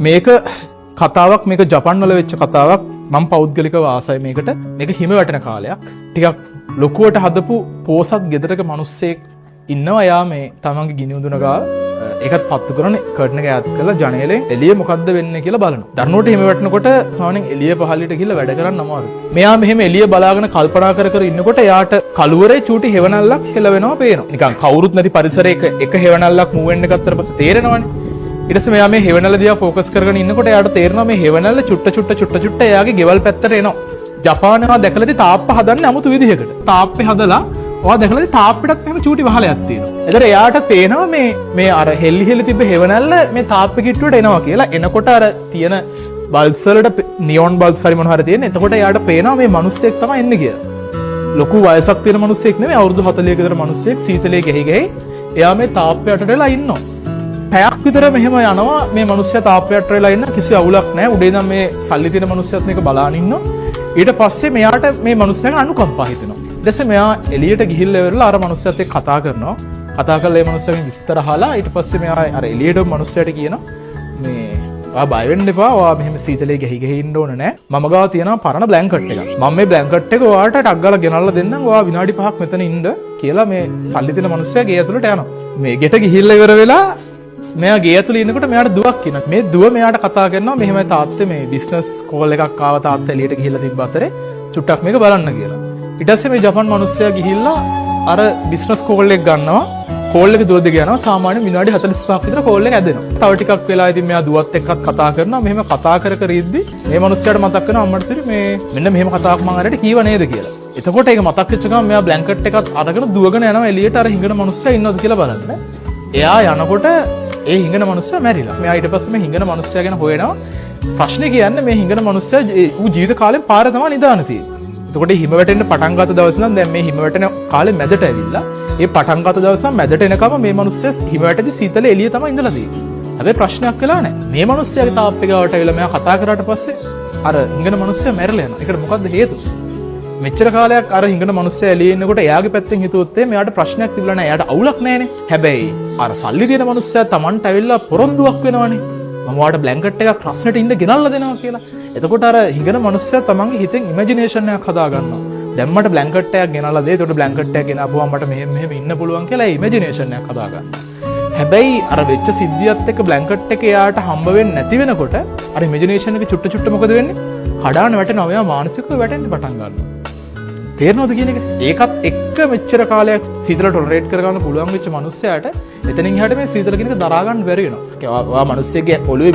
මේක කතාවක් මේක ජපන් වල වෙච්ච කතාවක්. මම පෞද්ගලිකව ආසයි මේකට. මේක හිම වැටෙන කාලයක්. ටිකක් ලොකුවට හදපු පෝසත් ගෙදරක මිනිස්සෙක් ඉන්නවා. යා මේ තමන්ගේ ගිනි උඳුන ගාව ඒකත් පත්තු කරන කර්ටන් එක ඈත් කරලා ජනේලෙන් එළිය මොකද්ද වෙන්නේ කියලා බලනවා. දරුණුවට හිම වැටෙනකොට සාමාන්‍යයෙන් එළිය පහළට ගිහිල්ලා වැඩ කරන්න අමාරුයි. මෙයා මෙහෙම එළිය බලාගෙන කල්පනා කර කර ඉන්නකොට යාට කළුවරේ චූටි හෙවණල්ලක් හෙලවෙනවා පේනවා. නිකන් කවුරුත් නැති පරිසරයක එක හෙවණල්ලක් මූව් වෙන්න ගත්තට පස්සේ තේරෙනවනේ. ඊට පස්සේ මෙයා මේ හෙවණල්ල දිහා ફોකස් කරගෙන ඉන්නකොට එයාට තේරෙනවා මේ හෙවණල්ල චුට්ට එයාගේ ගෙවල් පැත්තට එනවා. ජපානවා දැකලාදී තාප්ප හදන්නේ 아무තු විදිහකට. තාප්පේ හදලා ඔයා දැකලාදී තාප්පෙටත් මෙහෙම චූටි වහලයක් තියෙනවා. එතකොට එයාට පේනවා මේ අර හෙල්ලි තිබ්බ හෙවණල්ල මේ තාප්පේ කිට්ටුවට එනවා කියලා. එනකොට අර තියෙන බල්බ්ස් වලට නියොන් බල්බ්ස් හරි මොනවා හරි තියෙන. එතකොට එයාට පේනවා මේ මිනිස්සෙක් තමයි එන්නේ කියලා. ලොකු වයසක් තියෙන මිනිස්සෙක් නෙමෙයි අවුරුදු 40ක විතර මිනිස්සෙක් සීතලේ ගෙහි එයා මේ තාප්පේ යටට වෙලා ඉන්නවා. පැයක් විතර මෙහෙම යනවා මේ මිනිස්සයා තාප්පයට වෙලා ඉන්න කිසි අවුලක් නැහැ. උඩේ ඉඳන් මේ සල්ලි තියෙන මිනිස්සයාත් මේක බලාගෙන ඉන්නවා. ඊට පස්සේ මෙයාට මේ මිනිස්සයාට අනුකම්පා හිතෙනවා. ඊට පස්සේ මෙයා එළියට ගිහිල්ලා ඉවරලා අර මිනිස්සයාත් එක්ක කතා කරනවා. කතා කරලා මේ මිනිස්සයාගෙන් විස්තර අහලා ඊට පස්සේ මෙයා අර එළියට මිනිස්සයාට කියනවා මේ ඔයා බය වෙන්න එපා. ඔයා මෙහෙම සීතලේ ගෙහි ඉන්න ඕන නෑ. මම ගාව තියෙනවා පරණ බ්ලැන්කට් එකක්. මම මේ බ්ලැන්කට් එක ඔයාට ටක් ගාලා ගෙනල්ලා දෙන්නම්. ඔයා විනාඩි 5ක් මෙතන ඉන්න කියලා මේ සල්ලි තියෙන මිනිස්සයා ගේ ඇතුළට යනවා. මේ ගෙට ගිහිල්ලා ඉවර වෙලා මෙයා ගේ ඇතුළේ ඉන්නකොට මෙයාට දුවක් කියනවා. මේ දුව මෙයාට කතා කරනවා මෙහෙමයි තාත්තේ මේ බිස්නස් කෝල් එකක් ආව තාත්තා එළියට ගිහිල්ලා තිබ්බ අතරේ චුට්ටක් මේක බලන්න කියලා. ඊට පස්සේ මේ ජපන් මිනිස්සයා ගිහිල්ලා අර බිස්නස් කෝල් එක ගන්නවා. කෝල් එක දුව දිග යනවා. සාමාන්‍යයෙන් විනාඩි 45ක් විතර කෝල් එක ඇදෙනවා. තව ටිකක් වෙලා ඉතින් මෙයා දුවත් එක්කත් කතා කරනවා. මෙහෙම කතා කර කර ඉද්දි මේ මිනිස්සයාට මතක් වෙනවා අම්මට සිරි මේ මෙන්න මෙහෙම කතාවක් මම අරට කීව නේද කියලා. එතකොට ඒක මතක් වෙච්ච ගමන් මෙයා බ්ලැන්කට් එකත් අරගෙන දුවගෙන යනවා එළියට අර හිඟන මිනිස්සයා ඉන්නවද කියලා බලන්න. එයා යනකොට ඒ හිඟන මනුස්සයා මැරිලා. මෙයා ඊට පස්සේ මේ හිඟන මනුස්සයා ගැන හොයනවා. ප්‍රශ්නේ කියන්නේ මේ හිඟන මනුස්සයා ඌ ජීවිත කාලෙම පාරේ තමයි නිදාන තියෙන්නේ. එතකොට හිම වැටෙන්න පටන් ගත්ත දවස් නම් දැන් මේ හිම වැටෙන කාලේ මැදට ඇවිල්ලා ඒ පටන් ගත්ත දවස් නම් මැදට එනකම මේ මනුස්සයා හිම වැටෙදි සීතලේ එළිය තමයි ඉඳලා තියෙන්නේ. හැබැයි ප්‍රශ්නයක් වෙලා නැහැ. මේ මනුස්සයාගේ තාප්පේ ගාවට ඇවිල්ලා මෙයා කතා කරාට පස්සේ අර හිඟන මනුස්සයා මැරිලා යනවා. ඒකට මොකද්ද හේතුව? මෙච්චර කාලයක් අර හිඟන මනුස්සයා එළියේ ඉන්නකොට එයාගේ පැත්තෙන් හිතුවොත් මෙයාට ප්‍රශ්නයක් තිබුණා නෑ. එයාට අවුලක් නෑනේ. හැබැයි අර සල්ලි තියෙන මනුස්සයා Tamanට ඇවිල්ලා පොරොන්දුවක් වෙනවනේ. මම ඔයාලට බ්ලැන්කට් එකක් රස්නෙට ඉන්න ගෙනල්ලා දෙනවා කියලා. එතකොට අර හිඟන මනුස්සයා තමන්ගේ හිතෙන් ඉමේජිනේෂන් එකක් හදා ගන්නවා. දැන් මට බ්ලැන්කට් එකක් ගෙනල්ලා දෙයි. එතකොට බ්ලැන්කට් එකක් ගෙනාවුවම මට මෙහෙම ඉන්න පුළුවන් කියලා ඉමේජිනේෂන් එකක් හදා ගන්නවා. හැබැයි අර වෙච්ච සිද්ධියත් එක්ක බ්ලැන්කට් එක එයාට හම්බ වෙන්නේ නැති වෙනකොට අර ඉමේජිනේෂන් එක චුට්ට මොකද වෙන්නේ? කඩාන වැටෙනවා. එයා මානසිකව වැටෙන්න පටන් ගන්නවා. තේරෙනවද කියන එක? ඒකත් එක්ක මෙච්චර කාලයක් සීතල ටොලරේට් කරගන්න පුළුවන් වෙච්ච මිනිස්සයාට එතනින් එහාට මේ සීතල කියන එක දරා ගන්න බැරි වෙනවා. ඔයා මිනිස්සෙගේ ඔළුවේ